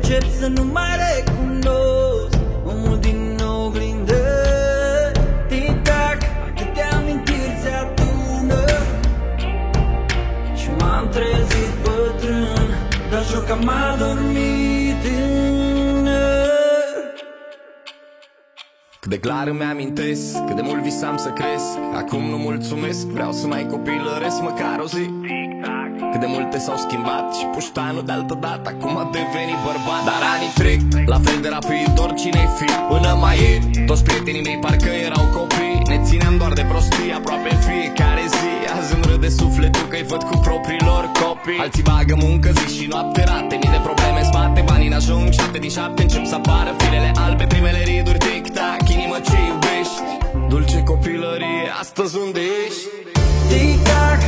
încep să nu mai recunosc omul din oglindă. Tic-tac, atâtea amintiri se adună și m-am trezit bătrân, dar joc am adormit tânăr. Cât de clar îmi amintesc, cât de mult visam să cresc. Acum nu mulțumesc, vreau să mai copilăresc măcar o zi. Cât de multe s-au schimbat și puștanul de altă dată acum a devenit bărbat. Dar anii trec, la fel de rapid, oricine-i fi. Până mai ieri, toți prietenii mei parcă erau copii. Ne țineam doar de prostii aproape în fiecare zi. Azi îmi râde sufletul că-i văd cu propriilor copii. Alții bagă muncă zi și noapte rate, mii de probleme în spate, banii n-ajung, 7 din 7 încep să apară firele albe, primele riduri, tic-tac, inimă ce iubești. Dulce copilărie, astăzi unde ești? Tic-tac,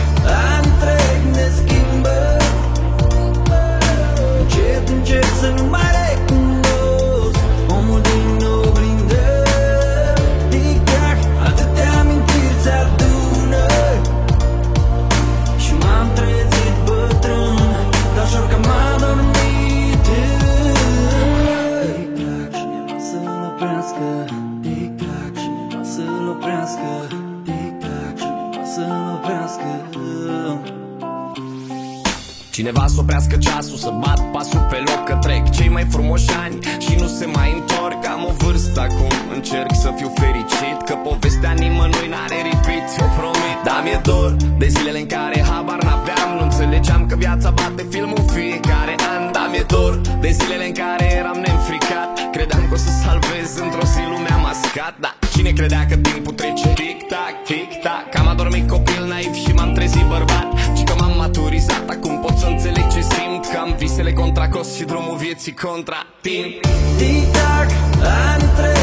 ani trec, ne schimbă. Încet, încet să nu mai recunosc omul din oglindă. Tic-tac, atâtea amintiri se adună și m-am trezit bătrân, dar jur că m-a adormit. Tic-tac, cineva să-l oprească. Tic-tac, cineva să-l oprească. Tic-tac, cineva să-l oprească. Cineva să oprească ceasul, să bat pasul pe loc, că trec cei mai frumoși ani și nu se mai întorc. Am o vârstă acum, încerc să fiu fericit, că povestea nimănui n-are repeat, ți-o promit. Dar mi-e dor de zilele în care habar n-aveam, nu înțelegeam că viața bate filmul fiecare an. Dar mi-e dor de zilele în care eram neînfricat, credeam că o să salvez într-o zi lumea mascat. Dar cine credea că timpul trece? Tic-tac, tic-tac, am adormit copil naiv și m-am trezit bărbat. Și că m-am maturizat, acum pot să înțeleg ce simt, că am visele contra cost și drumul vieții contra timp. Tic-tac, ani trec.